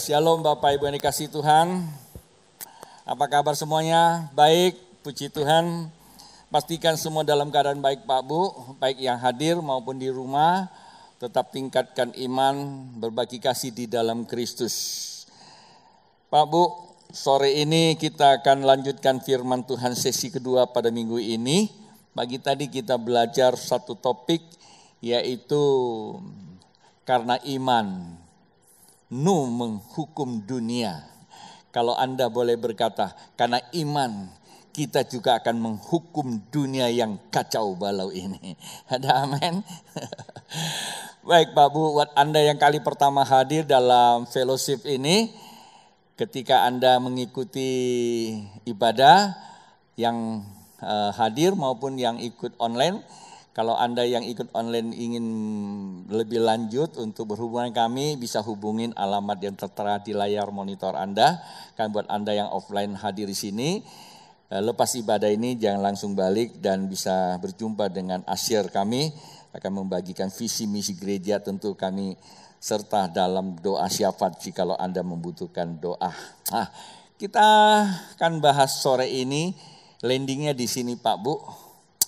Shalom Bapak Ibu yang dikasihi Tuhan. Apa kabar semuanya? Baik, puji Tuhan. Pastikan semua dalam keadaan baik Pak Bu, baik yang hadir maupun di rumah. Tetap tingkatkan iman, berbagi kasih di dalam Kristus. Pak Bu, sore ini kita akan lanjutkan firman Tuhan sesi kedua pada minggu ini. Pagi tadi kita belajar satu topik, yaitu karena iman Nuh menghukum dunia. Kalau Anda boleh berkata, karena iman kita juga akan menghukum dunia yang kacau balau ini. Ada amin? Baik Pak Bu, buat Anda yang kali pertama hadir dalam fellowship ini, ketika Anda mengikuti ibadah yang hadir maupun yang ikut online, kalau Anda yang ikut online ingin lebih lanjut untuk berhubungan kami, bisa hubungin alamat yang tertera di layar monitor Anda. Kan buat Anda yang offline hadir di sini, lepas ibadah ini jangan langsung balik dan bisa berjumpa dengan asyir kami, akan membagikan visi misi gereja, tentu kami serta dalam doa syafaat jikalau Anda membutuhkan doa. Nah, kita akan bahas sore ini, landingnya di sini Pak Bu.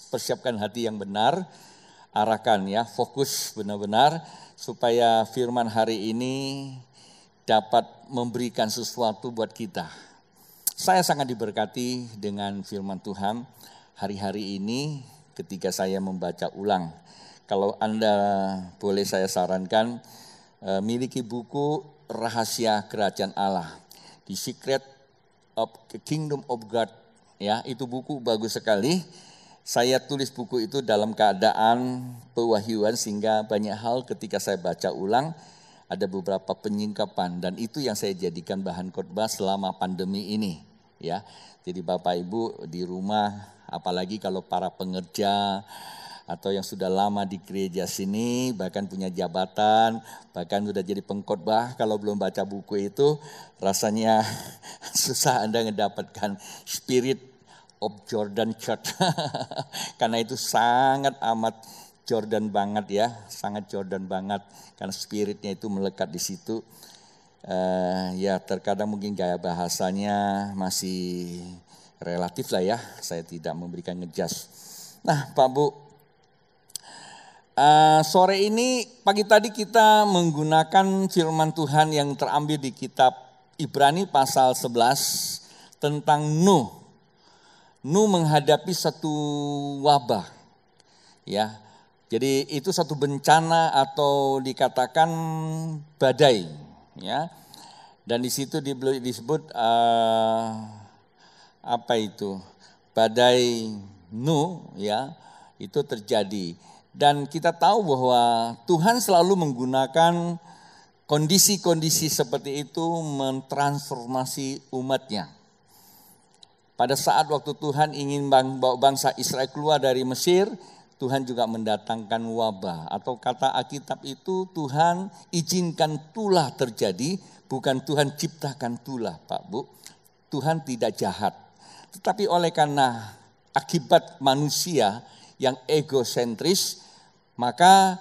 Persiapkan hati yang benar, arahkan ya, fokus benar-benar supaya firman hari ini dapat memberikan sesuatu buat kita. Saya sangat diberkati dengan firman Tuhan hari-hari ini ketika saya membaca ulang. Kalau Anda boleh saya sarankan, miliki buku Rahasia Kerajaan Allah, The Secret of the Kingdom of God. Ya, itu buku bagus sekali. Saya tulis buku itu dalam keadaan pewahyuan sehingga banyak hal ketika saya baca ulang ada beberapa penyingkapan, dan itu yang saya jadikan bahan khotbah selama pandemi ini ya. Jadi Bapak Ibu di rumah, apalagi kalau para pengerja atau yang sudah lama di gereja sini, bahkan punya jabatan, bahkan sudah jadi pengkhotbah, kalau belum baca buku itu rasanya susah Anda mendapatkan spirit of Jordan Church. Karena itu sangat amat Jordan banget ya, sangat Jordan banget karena spiritnya itu melekat di situ. Ya terkadang mungkin gaya bahasanya masih relatif lah ya, saya tidak memberikan ngejas. Nah Pak Bu, sore ini, pagi tadi kita menggunakan firman Tuhan yang terambil di kitab Ibrani pasal 11 tentang Nuh. Nuh menghadapi satu wabah, ya. Jadi itu satu bencana atau dikatakan badai, ya. Dan di situ disebut apa itu? Badai Nuh, ya. Itu terjadi. Dan kita tahu bahwa Tuhan selalu menggunakan kondisi-kondisi seperti itu mentransformasi umatnya. Pada saat waktu Tuhan ingin bawa bangsa Israel keluar dari Mesir, Tuhan juga mendatangkan wabah. Atau kata Alkitab itu Tuhan izinkan tulah terjadi, bukan Tuhan ciptakan tulah Pak Bu. Tuhan tidak jahat. Tetapi oleh karena akibat manusia yang egosentris, maka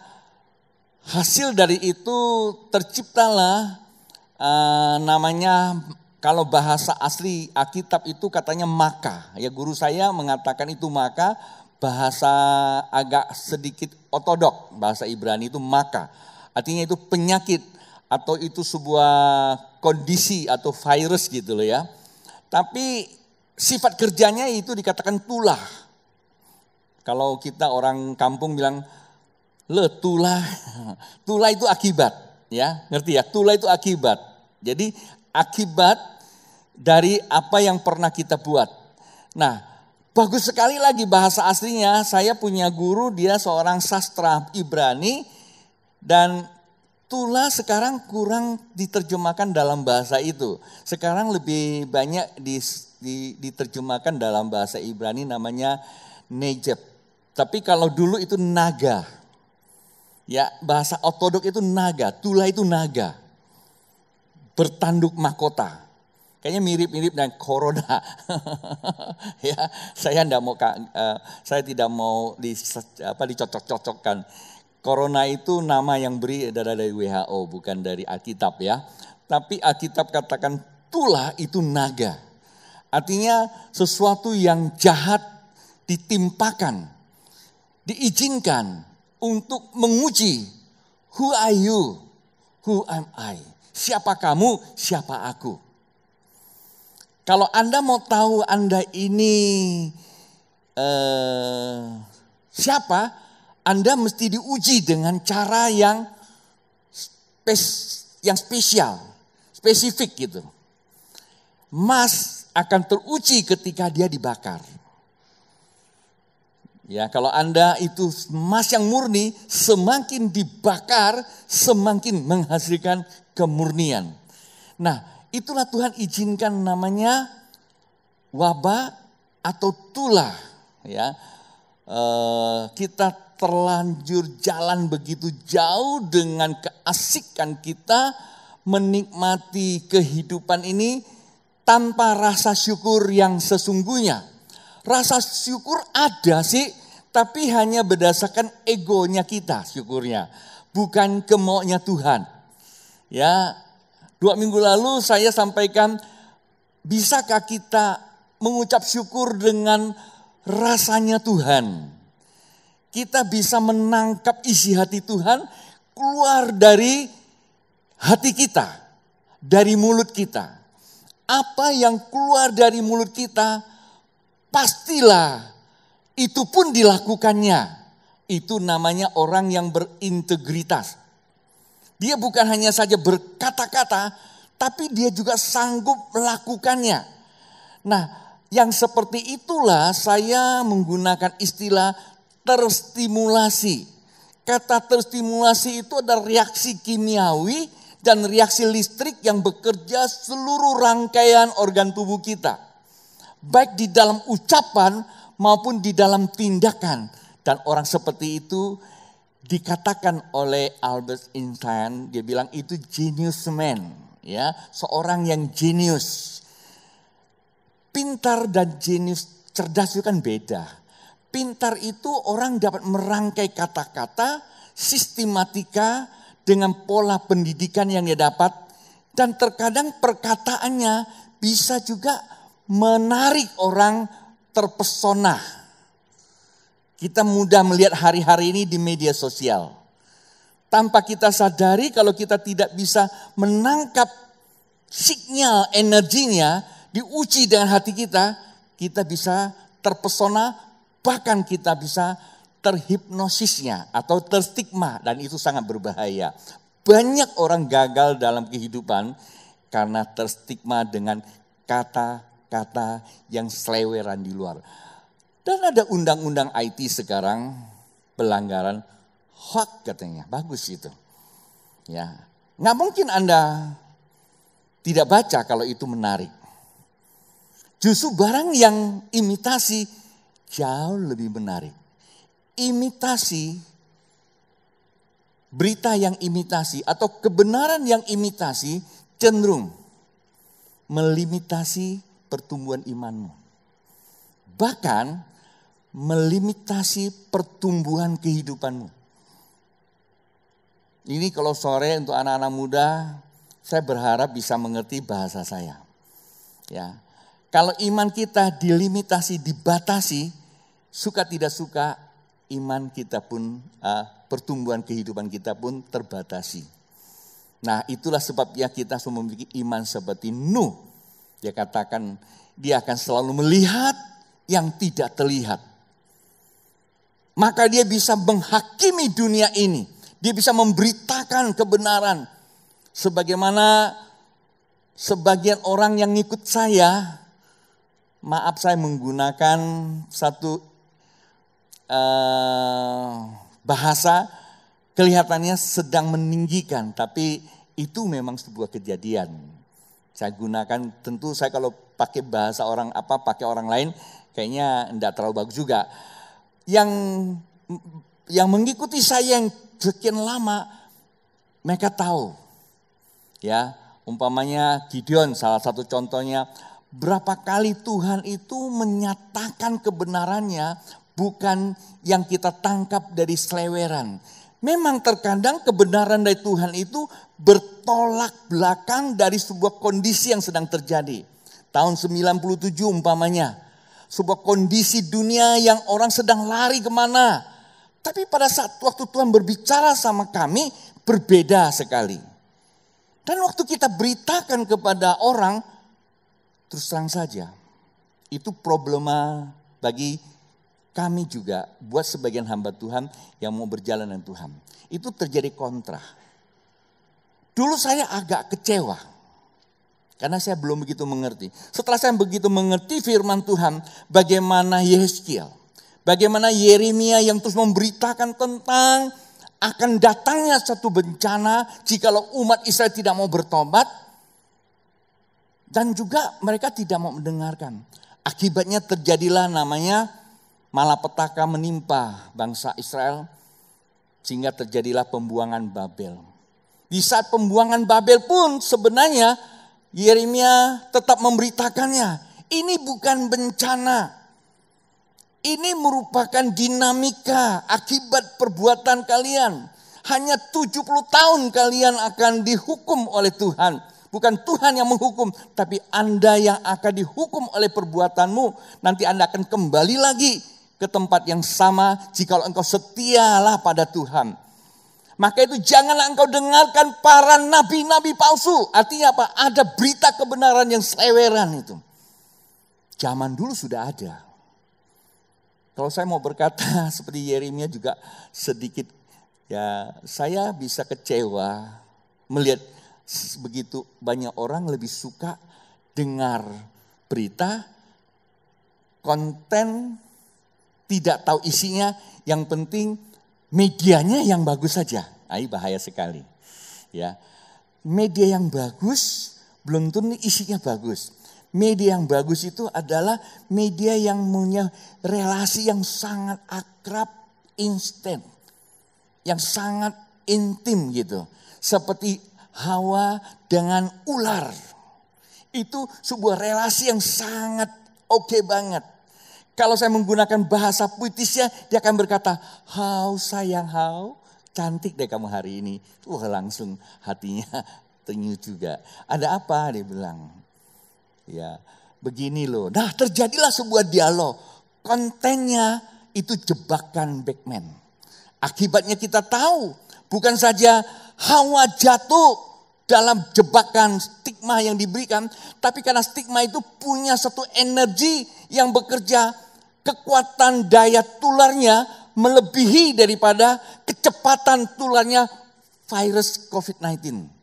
hasil dari itu terciptalah namanya, kalau bahasa asli Alkitab itu katanya maka. Ya guru saya mengatakan itu maka, bahasa agak sedikit ortodok, bahasa Ibrani itu maka. Artinya itu penyakit atau itu sebuah kondisi atau virus gitu loh ya. Tapi sifat kerjanya itu dikatakan tulah. Kalau kita orang kampung bilang, tulah. Tulah itu akibat ya, ngerti ya? Tulah itu akibat. Jadi akibat dari apa yang pernah kita buat. Nah, bagus sekali lagi bahasa aslinya. Saya punya guru, dia seorang sastra Ibrani, dan tulah sekarang kurang diterjemahkan dalam bahasa itu. Sekarang lebih banyak diterjemahkan dalam bahasa Ibrani, namanya nejeb. Tapi kalau dulu itu naga. Ya, bahasa ortodok itu naga, tulah itu naga. Bertanduk mahkota. Kayaknya mirip-mirip dengan corona. Ya, saya tidak mau dicocok-cocokkan. Corona itu nama yang beri adalah dari WHO, bukan dari Alkitab ya. tapi Alkitab katakan tulah itu naga. Artinya sesuatu yang jahat ditimpakan, diizinkan untuk menguji, who are you, who am I? Siapa kamu, siapa aku? Kalau Anda mau tahu Anda ini siapa, Anda mesti diuji dengan cara yang spesial, spesifik gitu. Emas akan teruji ketika dia dibakar. Ya, kalau Anda itu emas yang murni, semakin dibakar, semakin menghasilkan kemurnian. Nah, itulah Tuhan izinkan namanya wabah atau tulah. Ya, kita terlanjur jalan begitu jauh dengan keasikan kita menikmati kehidupan ini tanpa rasa syukur yang sesungguhnya. Rasa syukur ada sih, tapi hanya berdasarkan egonya kita syukurnya, bukan kemauannya Tuhan. Ya, 2 minggu lalu saya sampaikan, bisakah kita mengucap syukur dengan rasanya Tuhan? Kita bisa menangkap isi hati Tuhan keluar dari hati kita, dari mulut kita. Apa yang keluar dari mulut kita, pastilah itu pun dilakukannya. Itu namanya orang yang berintegritas. Dia bukan hanya saja berkata-kata, tapi dia juga sanggup melakukannya. Nah, yang seperti itulah saya menggunakan istilah terstimulasi. Kata terstimulasi itu ada reaksi kimiawi dan reaksi listrik yang bekerja seluruh rangkaian organ tubuh kita. Baik di dalam ucapan maupun di dalam tindakan. Dan orang seperti itu dikatakan oleh Albert Einstein, dia bilang itu genius man, ya, seorang yang jenius. Pintar dan jenius, cerdas itu kan beda. Pintar itu orang dapat merangkai kata-kata, sistematika dengan pola pendidikan yang dia dapat, dan terkadang perkataannya bisa juga menarik orang terpesona. Kita mudah melihat hari-hari ini di media sosial. Tanpa kita sadari, kalau kita tidak bisa menangkap sinyal energinya, diuji dengan hati kita, kita bisa terpesona, bahkan kita bisa terhipnosisnya atau terstigma, dan itu sangat berbahaya. Banyak orang gagal dalam kehidupan karena terstigma dengan kata-kata yang seleweran di luar. Dan ada undang-undang IT sekarang, pelanggaran hak katanya, bagus itu. Ya, nggak mungkin Anda tidak baca kalau itu menarik. Justru barang yang imitasi jauh lebih menarik. Imitasi, berita yang imitasi atau kebenaran yang imitasi cenderung melimitasi pertumbuhan imanmu. Bahkan melimitasi pertumbuhan kehidupanmu. Ini kalau sore untuk anak-anak muda, saya berharap bisa mengerti bahasa saya. Ya, kalau iman kita dilimitasi, dibatasi, suka tidak suka, iman kita pun, pertumbuhan kehidupan kita pun terbatasi. Nah, itulah sebabnya kita semua memiliki iman seperti Nuh. Dia katakan dia akan selalu melihat yang tidak terlihat. Maka dia bisa menghakimi dunia ini. Dia bisa memberitakan kebenaran. Sebagaimana sebagian orang yang ngikut saya, maaf saya menggunakan satu bahasa kelihatannya sedang meninggikan, tapi itu memang sebuah kejadian. Saya gunakan, tentu saya kalau pakai bahasa orang pakai orang lain kayaknya enggak terlalu bagus juga. Yang mengikuti saya yang sekian lama, mereka tahu. Ya, umpamanya Gideon salah satu contohnya, berapa kali Tuhan itu menyatakan kebenarannya bukan yang kita tangkap dari seleweran. Memang terkadang kebenaran dari Tuhan itu bertolak belakang dari sebuah kondisi yang sedang terjadi. Tahun 97 umpamanya, sebuah kondisi dunia yang orang sedang lari kemana. Tapi pada saat waktu Tuhan berbicara sama kami, berbeda sekali. Dan waktu kita beritakan kepada orang, terus terang saja, itu problema bagi kami juga, buat sebagian hamba Tuhan yang mau berjalan dengan Tuhan. Itu terjadi kontra. Dulu saya agak kecewa. Karena saya belum begitu mengerti. Setelah saya begitu mengerti firman Tuhan, bagaimana Yehezkiel, bagaimana Yeremia yang terus memberitakan tentang akan datangnya satu bencana jikalau umat Israel tidak mau bertobat. Dan juga mereka tidak mau mendengarkan. Akibatnya terjadilah namanya malapetaka menimpa bangsa Israel sehingga terjadilah pembuangan Babel. Di saat pembuangan Babel pun sebenarnya Yeremia tetap memberitakannya. Ini bukan bencana. Ini merupakan dinamika akibat perbuatan kalian. Hanya 70 tahun kalian akan dihukum oleh Tuhan. Bukan Tuhan yang menghukum, tapi Anda yang akan dihukum oleh perbuatanmu. Nanti Anda akan kembali lagi ke tempat yang sama jikalau engkau setialah pada Tuhan. Maka itu janganlah engkau dengarkan para nabi-nabi palsu. Artinya apa? Ada berita kebenaran yang seleweran itu. Zaman dulu sudah ada. Kalau saya mau berkata seperti Yeremia juga sedikit, ya saya bisa kecewa melihat begitu banyak orang lebih suka dengar berita, konten tidak tahu isinya, yang penting medianya yang bagus saja. Ini bahaya sekali. Ya, media yang bagus belum tentu isinya bagus. Media yang bagus itu adalah media yang punya relasi yang sangat akrab, instan, yang sangat intim gitu. Seperti Hawa dengan ular. Itu sebuah relasi yang sangat oke banget. Kalau saya menggunakan bahasa puitisnya, dia akan berkata, "Hau sayang, hau, cantik deh kamu hari ini." Langsung hatinya tenyuh juga. Ada apa? Dia bilang. Ya, begini loh. Nah, terjadilah sebuah dialog. Kontennya itu jebakan Batman. Akibatnya kita tahu, bukan saja Hawa jatuh dalam jebakan stigma yang diberikan, tapi karena stigma itu punya satu energi yang bekerja. Kekuatan daya tularnya melebihi daripada kecepatan tularnya virus COVID-19.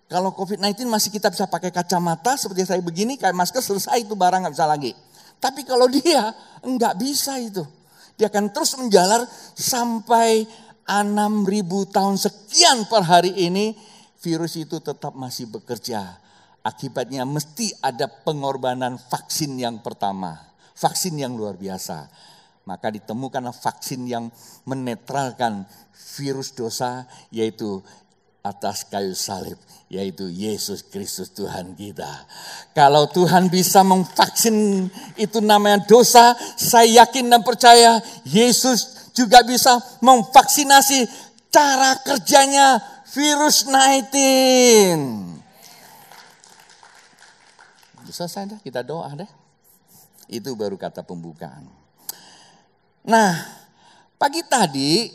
Kalau COVID-19 masih kita bisa pakai kacamata seperti saya begini, kayak masker selesai itu barang gak bisa lagi. Tapi kalau dia enggak bisa itu. Dia akan terus menjalar sampai 6.000 tahun sekian per hari ini virus itu tetap masih bekerja. Akibatnya mesti ada pengorbanan vaksin yang pertama. Vaksin yang luar biasa. Maka ditemukanlah vaksin yang menetralkan virus dosa, yaitu atas kayu salib, yaitu Yesus Kristus Tuhan kita. Kalau Tuhan bisa memvaksin itu namanya dosa, saya yakin dan percaya Yesus juga bisa memvaksinasi cara kerjanya virus 19. Selesai dah, kita doa deh. Itu baru kata pembukaan. Nah, pagi tadi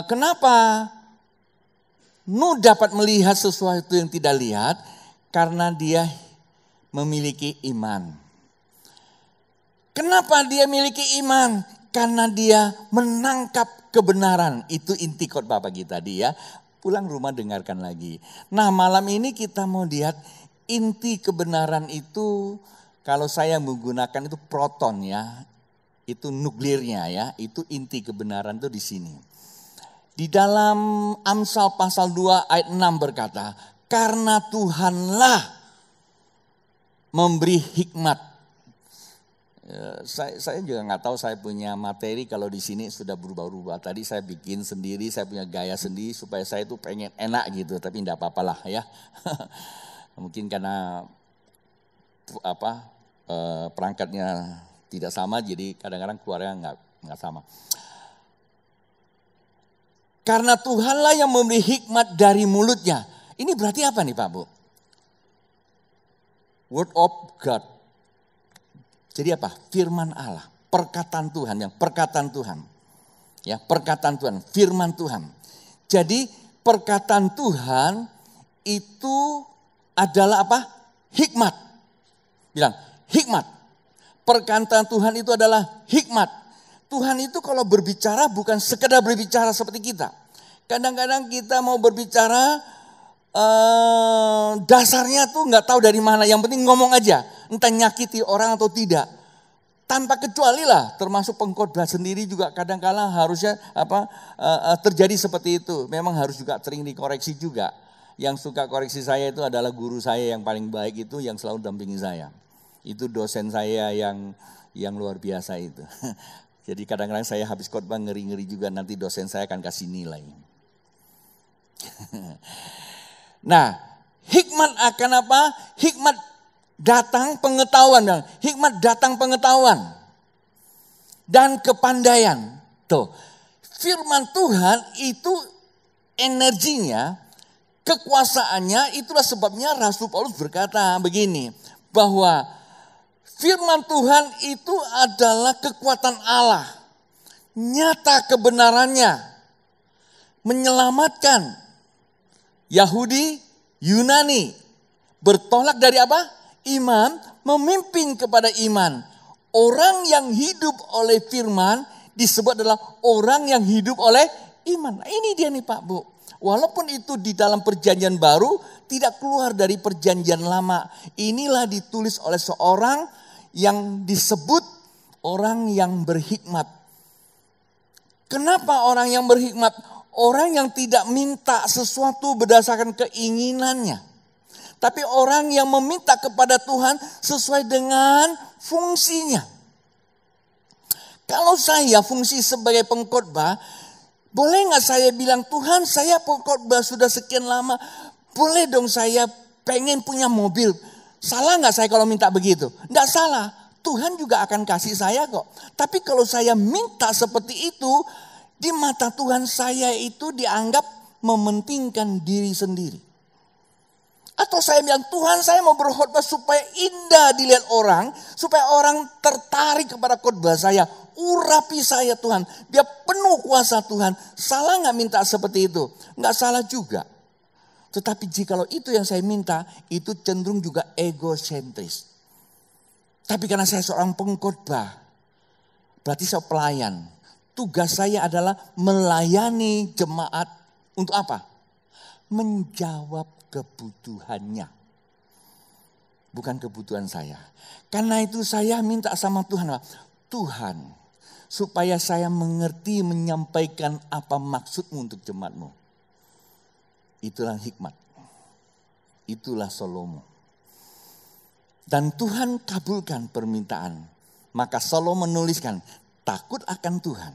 kenapa Nuh dapat melihat sesuatu yang tidak lihat? Karena dia memiliki iman. Kenapa dia memiliki iman? Karena dia menangkap kebenaran. Itu inti khotbah pagi tadi ya. Pulang rumah dengarkan lagi. Nah, malam ini kita mau lihat inti kebenaran itu. Kalau saya menggunakan itu proton ya, itu nuklirnya ya, itu inti kebenaran itu di sini. Di dalam Amsal pasal 2 ayat 6 berkata, karena Tuhanlah memberi hikmat. Saya juga nggak tahu saya punya materi kalau di sini sudah berubah-ubah. Tadi saya bikin sendiri, saya punya gaya sendiri supaya saya itu pengen enak gitu, tapi enggak apa-apalah ya. Mungkin karena perangkatnya tidak sama, jadi kadang-kadang keluarnya nggak sama. Karena Tuhanlah yang memberi hikmat dari mulutnya. Ini berarti apa nih Pak Bu? Word of God. Jadi apa? Firman Allah. Perkataan Tuhan. Perkataan Tuhan. Ya, perkataan Tuhan. Firman Tuhan. Jadi perkataan Tuhan itu adalah apa? Hikmat. Bilang, hikmat. Perkataan Tuhan itu adalah hikmat. Tuhan itu kalau berbicara bukan sekedar berbicara seperti kita. Kadang-kadang kita mau berbicara dasarnya tuh nggak tahu dari mana. Yang penting ngomong aja. Entah nyakiti orang atau tidak. Tanpa kecuali lah, termasuk pengkhotbah sendiri juga kadang-kala harusnya terjadi seperti itu. Memang harus juga sering dikoreksi juga. Yang suka koreksi saya itu adalah guru saya yang paling baik itu yang selalu dampingi saya. Itu dosen saya yang luar biasa itu. Jadi kadang-kadang saya habis khotbah ngeri-ngeri juga nanti dosen saya akan kasih nilai. Nah, hikmat akan apa? Hikmat datang pengetahuan. Hikmat datang pengetahuan. Dan kepandaian. Tuh, firman Tuhan itu energinya, kekuasaannya, itulah sebabnya Rasul Paulus berkata begini. Bahwa firman Tuhan itu adalah kekuatan Allah. Nyata kebenarannya. Menyelamatkan Yahudi, Yunani. Bertolak dari apa? Iman, memimpin kepada iman. Orang yang hidup oleh firman disebut adalah orang yang hidup oleh iman. Nah, ini dia nih Pak Bu. Walaupun itu di dalam perjanjian baru, tidak keluar dari perjanjian lama. Inilah ditulis oleh seorang yang disebut orang yang berhikmat. Kenapa orang yang berhikmat? Orang yang tidak minta sesuatu berdasarkan keinginannya. Tapi orang yang meminta kepada Tuhan sesuai dengan fungsinya. Kalau saya fungsi sebagai pengkhotbah, boleh gak saya bilang, Tuhan saya pengkhotbah sudah sekian lama. Boleh dong saya pengen punya mobil. Salah gak saya kalau minta begitu? Tidak salah. Tuhan juga akan kasih saya kok. Tapi kalau saya minta seperti itu, di mata Tuhan saya itu dianggap mementingkan diri sendiri. Atau saya bilang, Tuhan saya mau berkhotbah supaya indah dilihat orang. Supaya orang tertarik kepada khotbah saya. Urapi saya Tuhan. Biar penuh kuasa Tuhan. Salah gak minta seperti itu? Gak salah juga. Tetapi jikalau itu yang saya minta, itu cenderung juga egosentris. Tapi karena saya seorang pengkhotbah, berarti saya pelayan. Tugas saya adalah melayani jemaat untuk apa? Menjawab kebutuhannya. Bukan kebutuhan saya. Karena itu saya minta sama Tuhan. Tuhan, supaya saya mengerti menyampaikan apa maksudmu untuk jemaatmu. Itulah hikmat. Itulah Salomo. Dan Tuhan kabulkan permintaan. Maka Salomo menuliskan, takut akan Tuhan.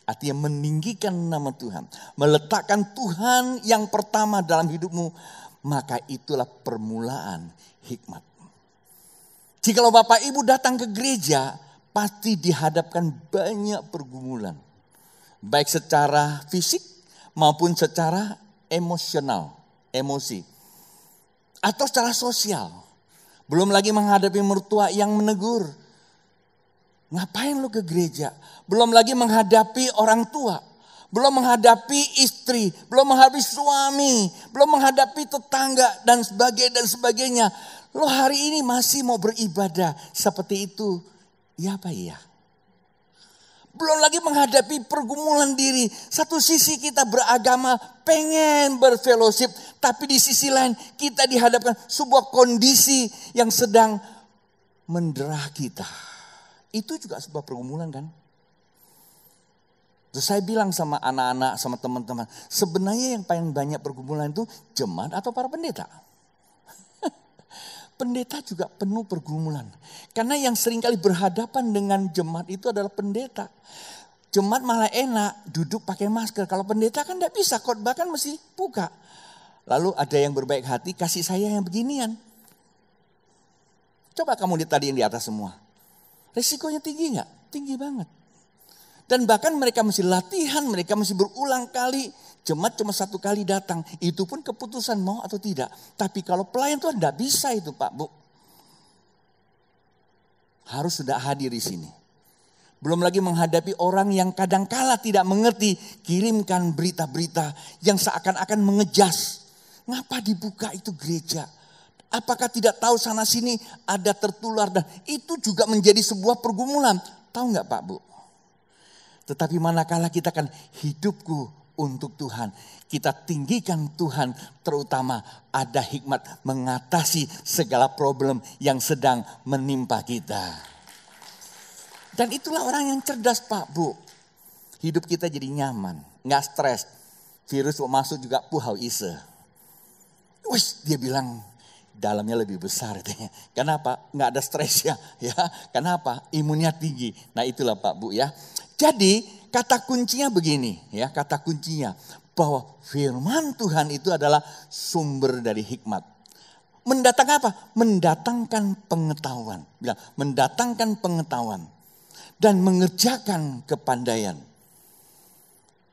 Artinya meninggikan nama Tuhan. Meletakkan Tuhan yang pertama dalam hidupmu. Maka itulah permulaan hikmat. Jikalau Bapak Ibu datang ke gereja, pasti dihadapkan banyak pergumulan. Baik secara fisik maupun secara emosional, emosi. Atau secara sosial. Belum lagi menghadapi mertua yang menegur. Ngapain lu ke gereja? Belum lagi menghadapi orang tua. Belum menghadapi istri. Belum menghadapi suami. Belum menghadapi tetangga dan sebagainya. Lo hari ini masih mau beribadah seperti itu. Ya apa iya? Belum lagi menghadapi pergumulan diri. Satu sisi kita beragama, pengen berfellowship. Tapi di sisi lain kita dihadapkan sebuah kondisi yang sedang menderah kita. Itu juga sebuah pergumulan kan. Terus saya bilang sama anak-anak, sama teman-teman. Sebenarnya yang paling banyak pergumulan itu jemaat atau para pendeta. Pendeta juga penuh pergumulan. Karena yang seringkali berhadapan dengan jemaat itu adalah pendeta. Jemaat malah enak duduk pakai masker. Kalau pendeta kan tidak bisa, khotbah kan mesti buka. Lalu ada yang berbaik hati kasih saya yang beginian. Coba kamu lihat tadi yang di atas semua. Resikonya tinggi gak? Tinggi banget. Dan bahkan mereka mesti latihan, mereka mesti berulang kali. Jemaat cuma 1 kali datang, itu pun keputusan mau atau tidak. Tapi kalau pelayan Tuhan tidak bisa itu Pak Bu. Harus sudah hadir di sini. Belum lagi menghadapi orang yang kadangkala tidak mengerti, kirimkan berita-berita yang seakan-akan mengejas. Ngapa dibuka itu gereja? Apakah tidak tahu sana sini ada tertular, dan itu juga menjadi sebuah pergumulan. Tahu nggak Pak Bu? Tetapi manakala kita kan hidupku untuk Tuhan, kita tinggikan Tuhan, terutama ada hikmat mengatasi segala problem yang sedang menimpa kita. Dan itulah orang yang cerdas Pak Bu. Hidup kita jadi nyaman, nggak stres. Virus mau masuk juga puhau ise. Wih, dia bilang dalamnya lebih besar. Kenapa? Nggak ada stres ya. Kenapa? Imunnya tinggi. Nah itulah Pak Bu ya. Jadi kata kuncinya begini ya, kata kuncinya bahwa firman Tuhan itu adalah sumber dari hikmat. Mendatangkan apa? Mendatangkan pengetahuan. Bilang, mendatangkan pengetahuan dan mengerjakan kepandaian.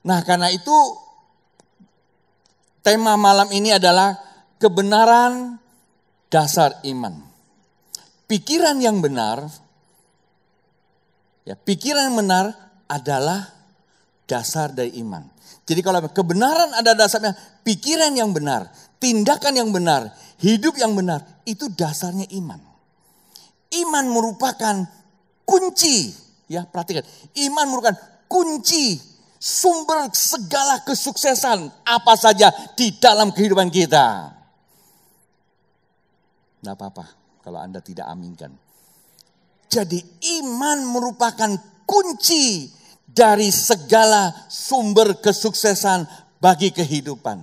Nah, karena itu tema malam ini adalah kebenaran dasar iman. Pikiran yang benar, ya, pikiran yang benar adalah dasar dari iman. Jadi kalau kebenaran ada dasarnya, pikiran yang benar, tindakan yang benar, hidup yang benar, itu dasarnya iman. Iman merupakan kunci, ya perhatikan, iman merupakan kunci sumber segala kesuksesan apa saja di dalam kehidupan kita. Tidak apa-apa kalau Anda tidak aminkan. Jadi iman merupakan kunci dari segala sumber kesuksesan bagi kehidupan.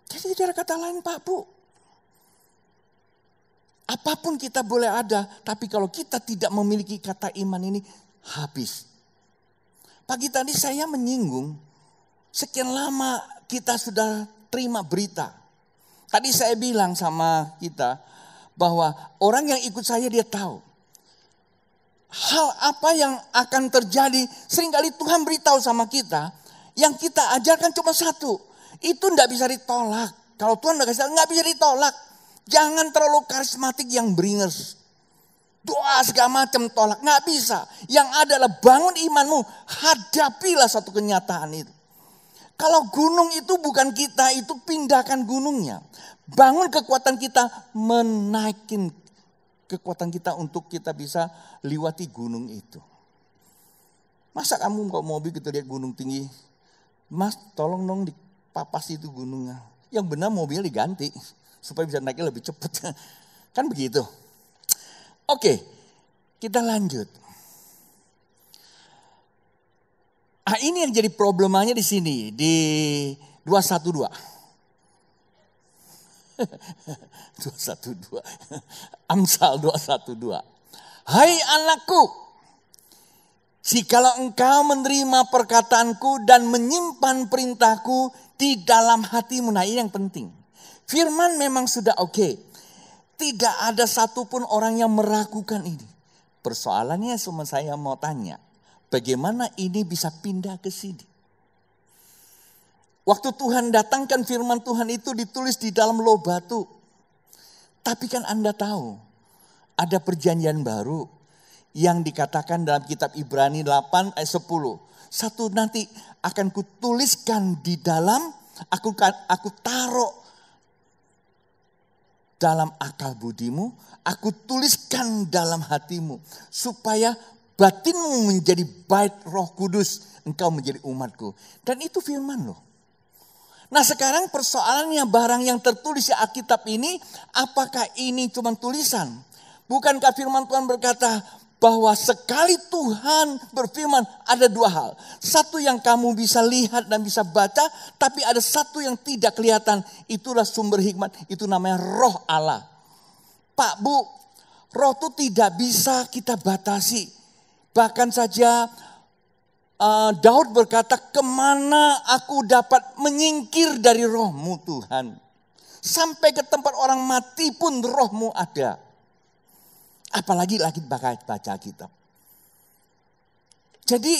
Jadi tidak ada kata lain Pak Bu. Apapun kita boleh ada, tapi kalau kita tidak memiliki kata iman ini, habis. Pagi tadi saya menyinggung, sekian lama kita sudah terima berita. Tadi saya bilang sama kita, bahwa orang yang ikut saya dia tahu. Hal apa yang akan terjadi, seringkali Tuhan beritahu sama kita, yang kita ajarkan cuma satu. Itu tidak bisa ditolak. Kalau Tuhan tidak kasih tahu, nggak bisa ditolak. Jangan terlalu karismatik yang bringers. Doa segala macam tolak, nggak bisa. Yang ada adalah bangun imanmu, hadapilah satu kenyataan itu. Kalau gunung itu bukan kita, itu pindahkan gunungnya. Bangun kekuatan kita, menaikin kekuatan kita untuk kita bisa lewati gunung itu. Masa kamu kalau mobil kita lihat gunung tinggi, Mas tolong dong dipapas itu gunungnya. Yang benar mobilnya diganti supaya bisa naiknya lebih cepat. Kan begitu. Oke, kita lanjut. Ini yang jadi problemanya di sini, di 212. 212. Amsal 212. Hai anakku, jikalau engkau menerima perkataanku dan menyimpan perintahku di dalam hatimu. Nah ini yang penting. Firman memang sudah oke. Tidak ada satupun orang yang meragukan ini. Persoalannya cuma saya mau tanya, bagaimana ini bisa pindah ke sini? Waktu Tuhan datangkan firman Tuhan itu ditulis di dalam loh batu. Tapi kan Anda tahu, ada perjanjian baru yang dikatakan dalam kitab Ibrani 8 ayat 10. Satu nanti akan kutuliskan di dalam, aku taruh dalam akal budimu, aku tuliskan dalam hatimu. Supaya batinmu menjadi bait Roh Kudus, engkau menjadi umatku. Dan itu firman loh. Nah sekarang persoalannya barang yang tertulis di Alkitab ini, apakah ini cuma tulisan? Bukankah firman Tuhan berkata bahwa sekali Tuhan berfirman ada dua hal. Satu yang kamu bisa lihat dan bisa baca, tapi ada satu yang tidak kelihatan. Itulah sumber hikmat, itu namanya Roh Allah. Pak Bu, roh itu tidak bisa kita batasi. Bahkan saja Daud berkata, kemana aku dapat menyingkir dari rohmu Tuhan. Sampai ke tempat orang mati pun rohmu ada. Apalagi lagi baca kitab. Jadi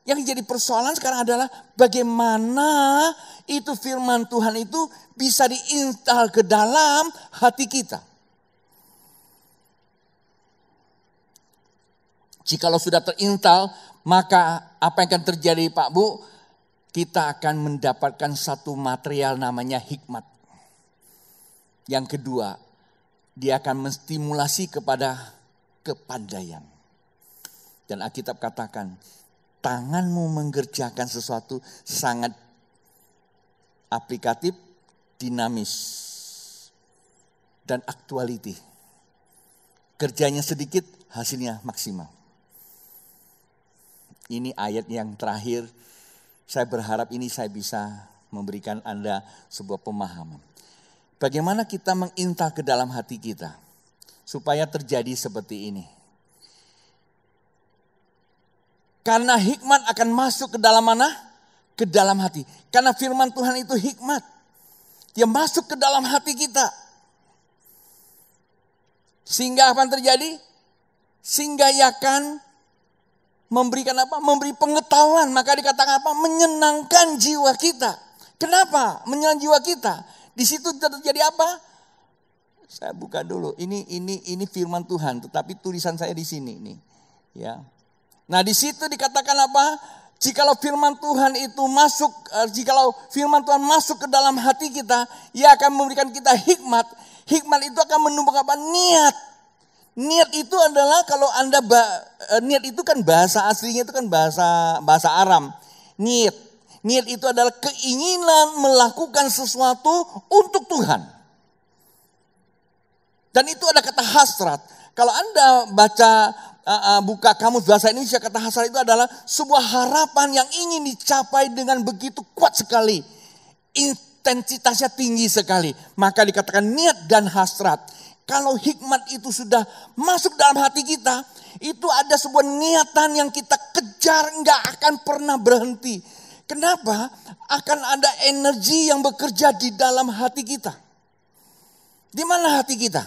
Yang jadi persoalan sekarang adalah bagaimana itu firman Tuhan itu bisa diinstal ke dalam hati kita. Jikalau sudah terinstall, maka apa yang akan terjadi Pak Bu? Kita akan mendapatkan satu material namanya hikmat. Yang kedua, dia akan menstimulasi kepada kepandaian. Dan Alkitab katakan, tanganmu mengerjakan sesuatu sangat aplikatif, dinamis, dan aktuality. Kerjanya sedikit, hasilnya maksimal. Ini ayat yang terakhir, saya berharap ini saya bisa memberikan Anda sebuah pemahaman. Bagaimana kita mengintal ke dalam hati kita, supaya terjadi seperti ini. Karena hikmat akan masuk ke dalam mana? Ke dalam hati. Karena firman Tuhan itu hikmat. Dia masuk ke dalam hati kita. Sehingga apa yang terjadi? Sehingga ia akan memberikan apa? Memberi pengetahuan. Maka dikatakan apa? Menyenangkan jiwa kita. Kenapa? Menyenangkan jiwa kita. Di situ terjadi apa? Saya buka dulu. Ini firman Tuhan. Tetapi tulisan saya di sini nih. Ya. Nah di situ dikatakan apa? Jikalau firman Tuhan itu masuk, jikalau firman Tuhan masuk ke dalam hati kita, ia akan memberikan kita hikmat. Hikmat itu akan menumbuhkan apa? Niat. Niat itu adalah kalau Anda niat itu kan bahasa aslinya itu kan bahasa Aram. Niat. Niat itu adalah keinginan melakukan sesuatu untuk Tuhan. Dan itu ada kata hasrat. Kalau Anda buka kamus bahasa Indonesia, kata hasrat itu adalah sebuah harapan yang ingin dicapai dengan begitu kuat sekali. Intensitasnya tinggi sekali. Maka dikatakan niat dan hasrat. Kalau hikmat itu sudah masuk dalam hati kita, itu ada sebuah niatan yang kita kejar, nggak akan pernah berhenti. Kenapa? Akan ada energi yang bekerja di dalam hati kita. Di mana hati kita?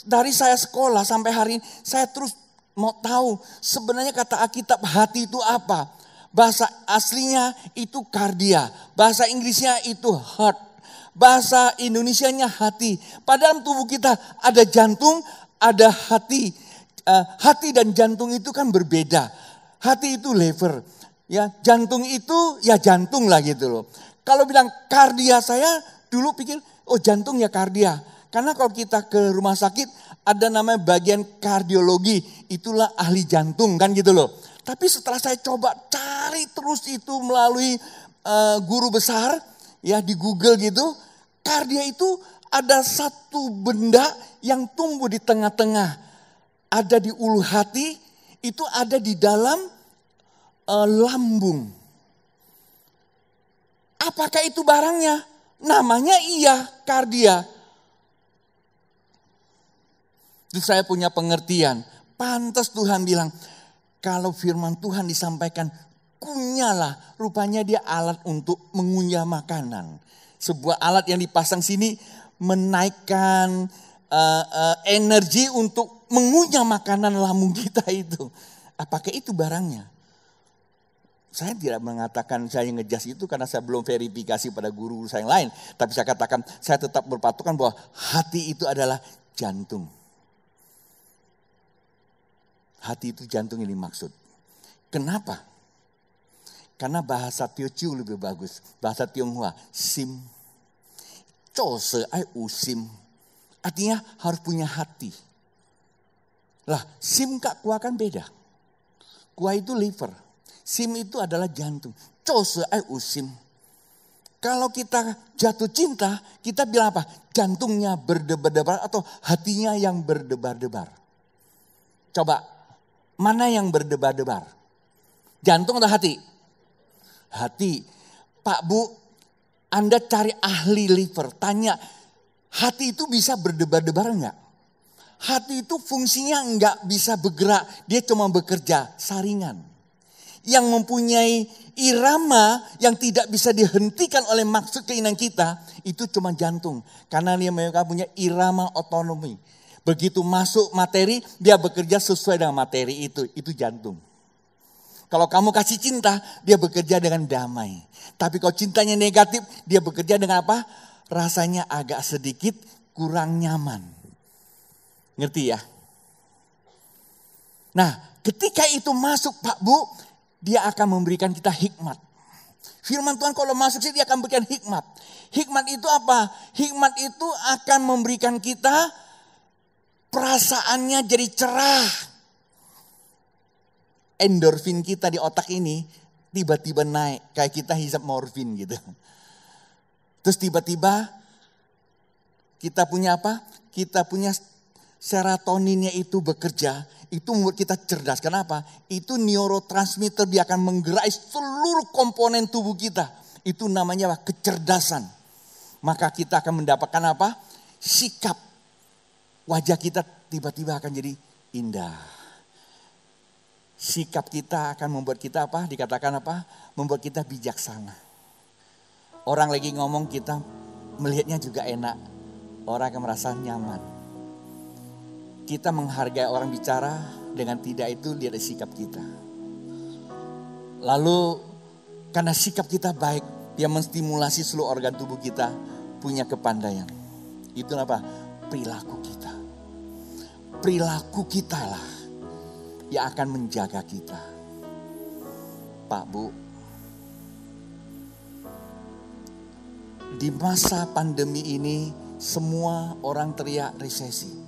Dari saya sekolah sampai hari ini, saya terus mau tahu sebenarnya kata Alkitab hati itu apa. Bahasa aslinya itu kardia, bahasa Inggrisnya itu heart. Bahasa Indonesianya hati. Padahal tubuh kita ada jantung, ada hati. Hati dan jantung itu kan berbeda. Hati itu liver. Ya, jantung itu ya jantung lah gitu loh. Kalau bilang kardia, saya dulu pikir oh jantung ya kardia. Karena kalau kita ke rumah sakit ada namanya bagian kardiologi. Itulah ahli jantung kan gitu loh. Tapi setelah saya coba cari terus itu melalui guru besar. Ya di Google gitu. Kardia itu ada satu benda yang tumbuh di tengah-tengah. Ada di ulu hati, itu ada di dalam lambung. Apakah itu barangnya? Namanya iya, kardia. Terus saya punya pengertian. Pantas Tuhan bilang, kalau firman Tuhan disampaikan, kunyalah. Rupanya dia alat untuk mengunyah makanan. Sebuah alat yang dipasang sini menaikkan energi untuk mengunyah makanan lambung kita itu. Apakah itu barangnya? Saya tidak mengatakan saya ngejas itu karena saya belum verifikasi pada guru saya yang lain. Tapi saya katakan saya tetap berpatokan bahwa hati itu adalah jantung. Hati itu jantung yang dimaksud. Kenapa? Karena bahasa Teochew lebih bagus. Bahasa Tionghoa, sim. Chose ai usim. Artinya harus punya hati. Lah, sim kak kuah kan beda. Kuah itu liver. Sim itu adalah jantung. Chose ai usim. Kalau kita jatuh cinta, kita bilang apa? Jantungnya berdebar-debar atau hatinya yang berdebar-debar. Coba, mana yang berdebar-debar? Jantung atau hati? Hati. Pak Bu, Anda cari ahli liver, tanya hati itu bisa berdebar-debar enggak? Hati itu fungsinya enggak bisa bergerak, dia cuma bekerja saringan. Yang mempunyai irama yang tidak bisa dihentikan oleh maksud keinginan kita, itu cuma jantung. Karena dia punya irama otonomi. Begitu masuk materi, dia bekerja sesuai dengan materi itu jantung. Kalau kamu kasih cinta, dia bekerja dengan damai. Tapi kalau cintanya negatif, dia bekerja dengan apa? Rasanya agak sedikit kurang nyaman. Ngerti ya? Nah, ketika itu masuk Pak Bu, dia akan memberikan kita hikmat. Firman Tuhan kalau masuk sih dia akan berikan hikmat. Hikmat itu apa? Hikmat itu akan memberikan kita perasaannya jadi cerah. Endorfin kita di otak ini tiba-tiba naik. Kayak kita hisap morfin gitu. Terus tiba-tiba kita punya apa? Kita punya serotoninnya itu bekerja. Itu membuat kita cerdas. Kenapa? Itu neurotransmitter, dia akan menggerakkan seluruh komponen tubuh kita. Itu namanya apa? Kecerdasan. Maka kita akan mendapatkan apa? Sikap. Wajah kita tiba-tiba akan jadi indah. Sikap kita akan membuat kita apa? Dikatakan apa? Membuat kita bijaksana. Orang lagi ngomong kita melihatnya juga enak. Orang akan merasa nyaman. Kita menghargai orang bicara dengan tidak itu lihat sikap kita. Lalu karena sikap kita baik, dia menstimulasi seluruh organ tubuh kita punya kepandaian. Itu apa? Perilaku kita. Perilaku kita lah yang akan menjaga kita. Pak Bu, di masa pandemi ini semua orang teriak resesi.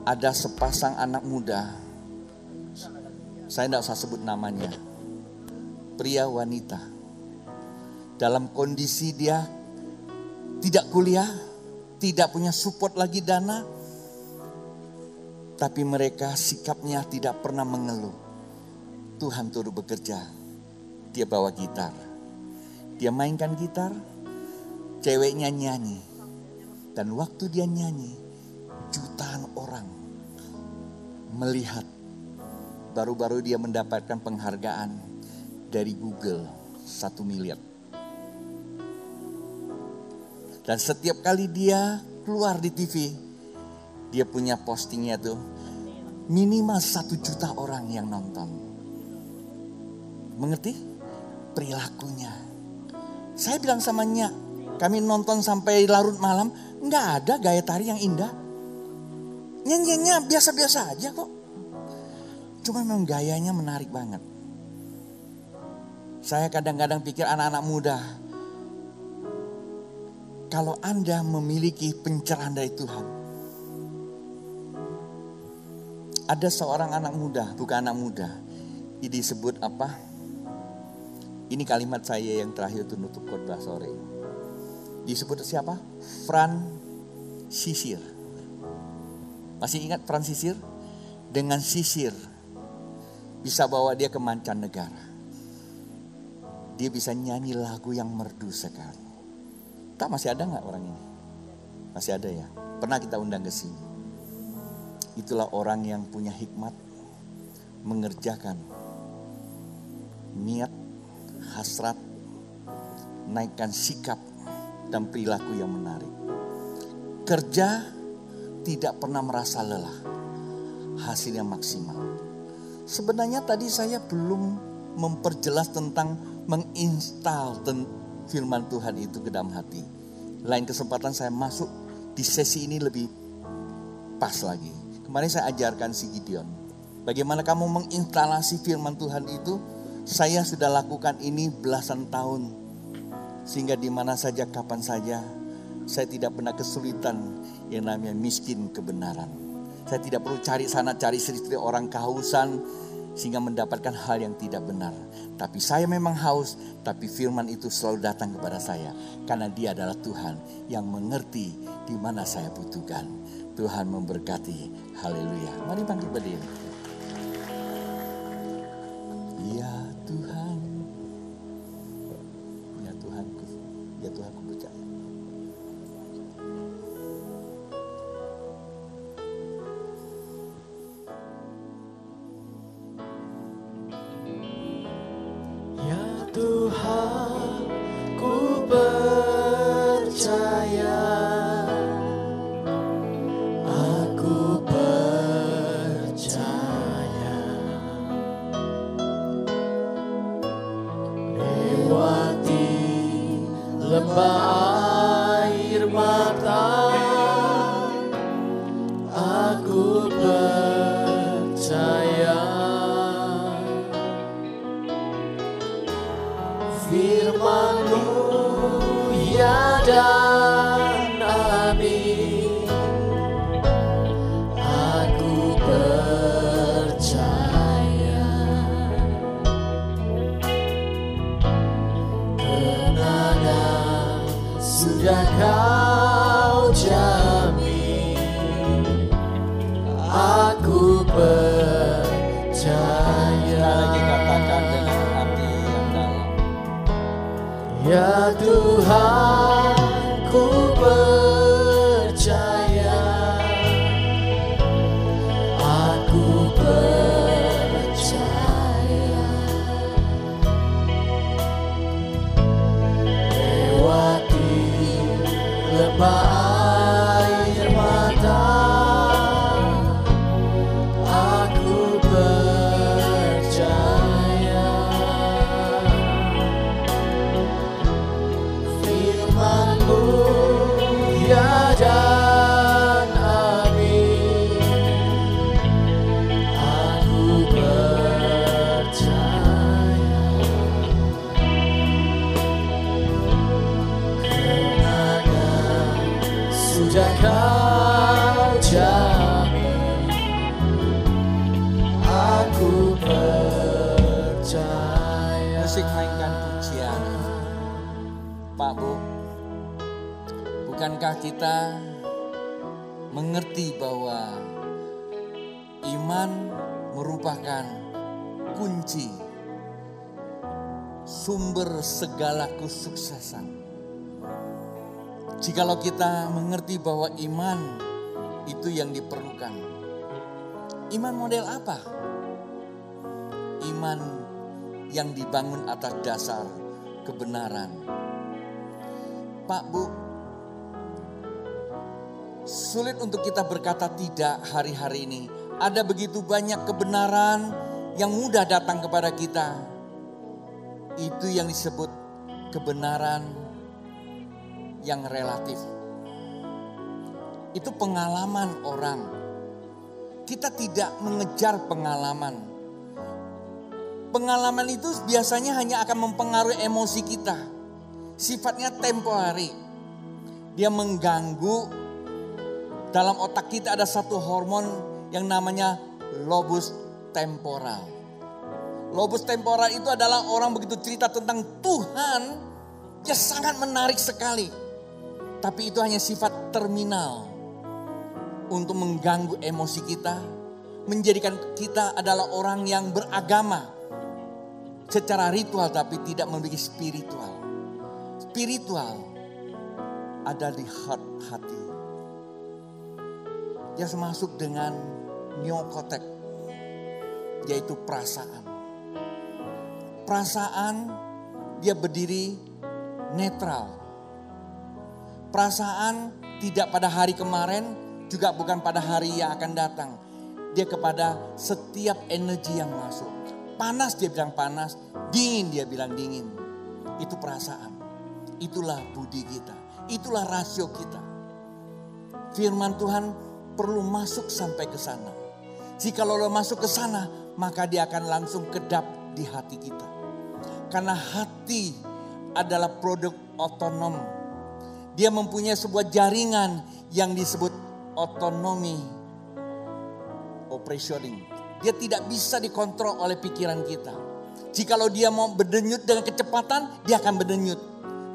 Ada sepasang anak muda, saya tidak usah sebut namanya, pria wanita. Dalam kondisi dia tidak kuliah, tidak punya support lagi dana. Tapi mereka sikapnya tidak pernah mengeluh. Tuhan turut bekerja. Dia bawa gitar. Dia mainkan gitar, ceweknya nyanyi. Dan waktu dia nyanyi, jutaan orang melihat. Baru-baru dia mendapatkan penghargaan dari Google 1 miliar. Dan setiap kali dia keluar di TV, dia punya postingnya tuh minimal 1 juta orang yang nonton. Mengerti? Perilakunya. Saya bilang sama Nya, kami nonton sampai larut malam, nggak ada gaya tari yang indah. Nyanyiannya biasa-biasa aja kok. Cuma memang gayanya menarik banget. Saya kadang-kadang pikir anak-anak muda, kalau Anda memiliki pencerahan dari Tuhan. Ada seorang anak muda, bukan anak muda. Ini disebut apa? Ini kalimat saya yang terakhir untuk nutup khotbah sore. Disebut siapa? Fransisir. Masih ingat Fransisir? Dengan sisir bisa bawa dia ke mancanegara. Dia bisa nyanyi lagu yang merdu sekali. Tak masih ada nggak orang ini? Masih ada ya. Pernah kita undang ke sini. Itulah orang yang punya hikmat mengerjakan niat, hasrat, naikkan sikap dan perilaku yang menarik. Kerja tidak pernah merasa lelah. Hasilnya maksimal. Sebenarnya tadi saya belum memperjelas tentang menginstal firman Tuhan itu ke dalam hati. Lain kesempatan saya masuk di sesi ini lebih pas lagi. Kemarin saya ajarkan si Gideon. Bagaimana kamu menginstalasi firman Tuhan itu. Saya sudah lakukan ini belasan tahun. Sehingga di mana saja, kapan saja. Saya tidak pernah kesulitan yang namanya miskin kebenaran. Saya tidak perlu cari sana cari sini orang kehausan. Sehingga mendapatkan hal yang tidak benar. Tapi saya memang haus. Tapi firman itu selalu datang kepada saya. Karena dia adalah Tuhan yang mengerti di mana saya butuhkan. Tuhan memberkati. Haleluya. Mari bangkit berdiri. Ya Tuhan. Ya Tuhanku. Ya Tuhanku percaya. Tuhan, ku percaya, aku lembah air mata, aku percaya firman-Mu ya dan amin. Aku percaya kemenangan sudah Kau jamin. Aku percaya. Lagi katakan dengan hati yang dalam. Ya Tuhan, ku percaya. Aku percaya. Lewati lembah air mata, aku percaya firman-Mu ya dan amin. Aku percaya kemenangan sudah Kau jamin. Aku percaya. Musik mainkan pujian. Pak Bu, bukankah kita mengerti bahwa iman merupakan kunci sumber segala kesuksesan? Jikalau kita mengerti bahwa iman itu yang diperlukan. Iman model apa? Iman yang dibangun atas dasar kebenaran. Pak Bu, sulit untuk kita berkata tidak hari-hari ini. Ada begitu banyak kebenaran yang mudah datang kepada kita. Itu yang disebut kebenaran yang relatif. Itu pengalaman orang. Kita tidak mengejar pengalaman. Pengalaman itu biasanya hanya akan mempengaruhi emosi kita. Sifatnya temporary. Dia mengganggu. Dalam otak kita ada satu hormon yang namanya lobus temporal. Lobus temporal itu adalah orang begitu cerita tentang Tuhan, dia sangat menarik sekali. Tapi itu hanya sifat terminal untuk mengganggu emosi kita, menjadikan kita adalah orang yang beragama secara ritual tapi tidak memiliki spiritual. Spiritual ada di hati. Dia masuk dengan neokortek, yaitu perasaan. Perasaan dia berdiri netral. Perasaan tidak pada hari kemarin, juga bukan pada hari yang akan datang. Dia kepada setiap energi yang masuk. Panas dia bilang panas, dingin dia bilang dingin. Itu perasaan. Itulah budi kita. Itulah rasio kita. Firman Tuhan perlu masuk sampai ke sana. Jika lo masuk ke sana, maka dia akan langsung kedap di hati kita. Karena hati adalah produk otonom. Dia mempunyai sebuah jaringan yang disebut otonomi operationing. Dia tidak bisa dikontrol oleh pikiran kita. Jikalau dia mau berdenyut dengan kecepatan, dia akan berdenyut.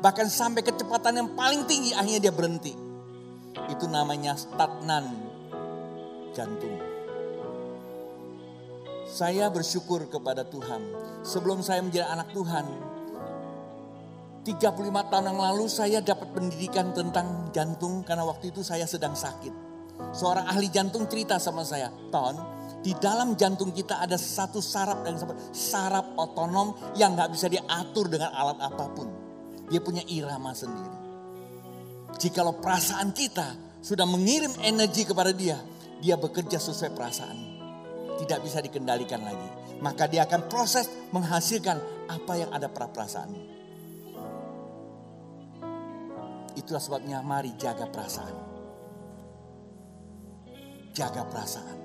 Bahkan sampai kecepatan yang paling tinggi, akhirnya dia berhenti. Itu namanya stagnan jantung. Saya bersyukur kepada Tuhan. Sebelum saya menjadi anak Tuhan, 35 tahun yang lalu saya dapat pendidikan tentang jantung karena waktu itu saya sedang sakit. Seorang ahli jantung cerita sama saya, Ton, di dalam jantung kita ada satu saraf yang disebut saraf otonom yang gak bisa diatur dengan alat apapun. Dia punya irama sendiri. Jikalau perasaan kita sudah mengirim energi kepada dia, dia bekerja sesuai perasaan. Tidak bisa dikendalikan lagi. Maka dia akan proses menghasilkan apa yang ada pada perasaannya. Itulah sebabnya mari jaga perasaan. Jaga perasaan.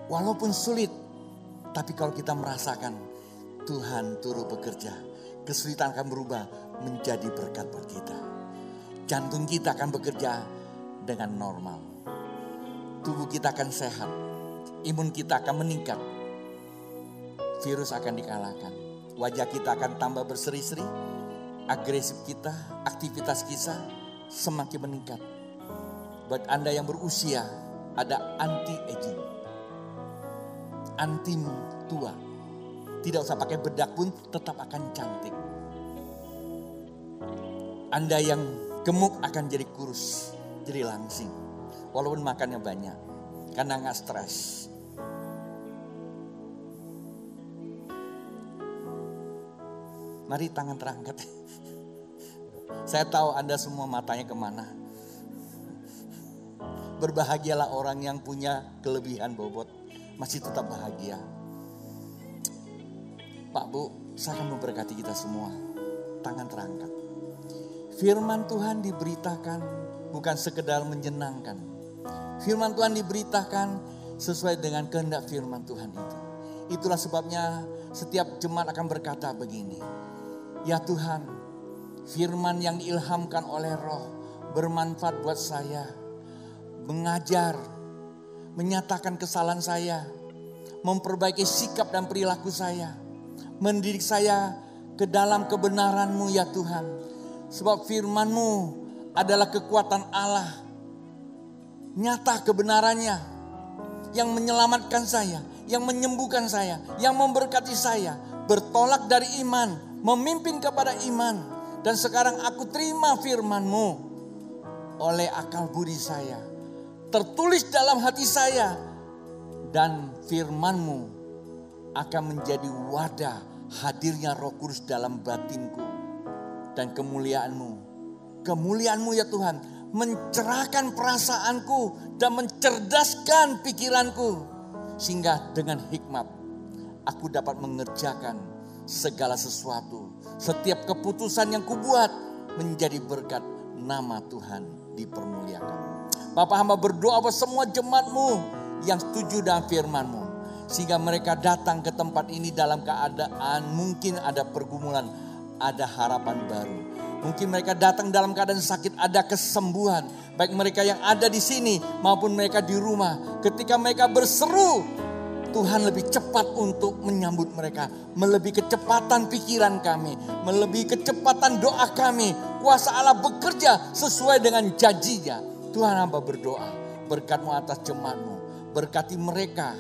Walaupun sulit, tapi kalau kita merasakan Tuhan turut bekerja, kesulitan akan berubah menjadi berkat buat kita. Jantung kita akan bekerja dengan normal. Tubuh kita akan sehat. Imun kita akan meningkat. Virus akan dikalahkan. Wajah kita akan tambah berseri-seri. Agresif kita, aktivitas kita semakin meningkat. Buat Anda yang berusia, ada anti-aging. Anti tua. Tidak usah pakai bedak pun tetap akan cantik. Anda yang gemuk akan jadi kurus, jadi langsing. Walaupun makannya banyak, karena gak stres. Mari tangan terangkat. Saya tahu Anda semua matanya kemana. Berbahagialah orang yang punya kelebihan bobot. Masih tetap bahagia. Pak Bu, saya akan memberkati kita semua. Tangan terangkat. Firman Tuhan diberitakan bukan sekedar menyenangkan. Firman Tuhan diberitakan sesuai dengan kehendak firman Tuhan itu. Itulah sebabnya setiap jemaat akan berkata begini. Ya Tuhan, firman yang diilhamkan oleh Roh bermanfaat buat saya. Mengajar, menyatakan kesalahan saya, memperbaiki sikap dan perilaku saya. Mendidik saya ke dalam kebenaran-Mu ya Tuhan. Sebab firman-Mu adalah kekuatan Allah. Nyata kebenarannya. Yang menyelamatkan saya. Yang menyembuhkan saya. Yang memberkati saya. Bertolak dari iman. Memimpin kepada iman. Dan sekarang aku terima firman-Mu. Oleh akal budi saya. Tertulis dalam hati saya. Dan firman-Mu akan menjadi wadah hadirnya Roh Kudus dalam batinku. Dan kemuliaan-Mu ya Tuhan, mencerahkan perasaanku dan mencerdaskan pikiranku. Sehingga dengan hikmat aku dapat mengerjakan segala sesuatu. Setiap keputusan yang kubuat menjadi berkat, nama Tuhan dipermuliakan. Bapak hamba berdoa buat semua jemaat-Mu yang setuju dengan firman-Mu. Sehingga mereka datang ke tempat ini dalam keadaan mungkin ada pergumulan, ada harapan baru. Mungkin mereka datang dalam keadaan sakit, ada kesembuhan. Baik mereka yang ada di sini maupun mereka di rumah. Ketika mereka berseru, Tuhan lebih cepat untuk menyambut mereka. Melebihi kecepatan pikiran kami. Melebihi kecepatan doa kami. Kuasa Allah bekerja sesuai dengan janjinya. Tuhan hamba berdoa. Berkat-Mu atas jemaat-Mu. Berkati mereka.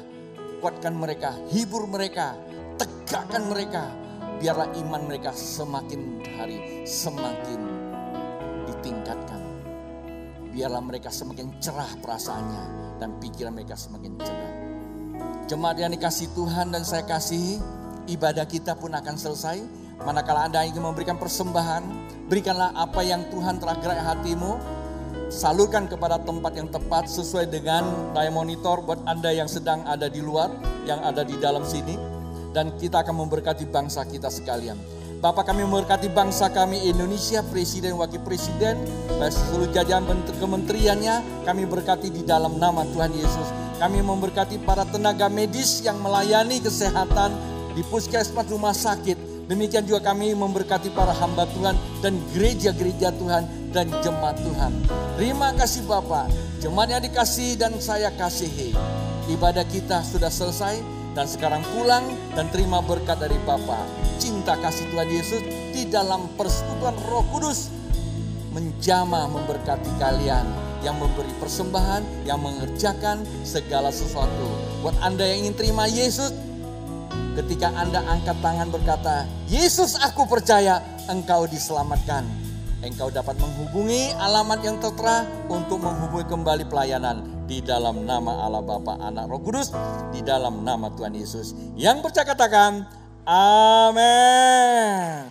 Kuatkan mereka. Hibur mereka. Tegakkan mereka. Biarlah iman mereka semakin hari semakin ditingkatkan. Biarlah mereka semakin cerah perasaannya. Dan pikiran mereka semakin cerah. Jemaat yang dikasihi Tuhan dan saya kasihi, ibadah kita pun akan selesai. Manakala Anda ingin memberikan persembahan, berikanlah apa yang Tuhan telah gerak hatimu. Salurkan kepada tempat yang tepat sesuai dengan daya monitor buat Anda yang sedang ada di luar, yang ada di dalam sini. Dan kita akan memberkati bangsa kita sekalian. Bapak kami memberkati bangsa kami Indonesia, Presiden, Wakil Presiden, seluruh jajaran kementeriannya. Kami berkati di dalam nama Tuhan Yesus. Kami memberkati para tenaga medis yang melayani kesehatan di puskesmas rumah sakit. Demikian juga kami memberkati para hamba Tuhan dan gereja-gereja Tuhan dan jemaat Tuhan. Terima kasih Bapak, jemaat yang dikasihi dan saya kasihi. Ibadah kita sudah selesai dan sekarang pulang dan terima berkat dari Bapa. Cinta kasih Tuhan Yesus di dalam persekutuan Roh Kudus menjamah memberkati kalian. Yang memberi persembahan, yang mengerjakan segala sesuatu. Buat Anda yang ingin terima Yesus, ketika Anda angkat tangan berkata, Yesus aku percaya, engkau diselamatkan. Engkau dapat menghubungi alamat yang tertera untuk menghubungi kembali pelayanan. Di dalam nama Allah Bapa, Anak, Roh Kudus, di dalam nama Tuhan Yesus. Yang percaya katakan, amin.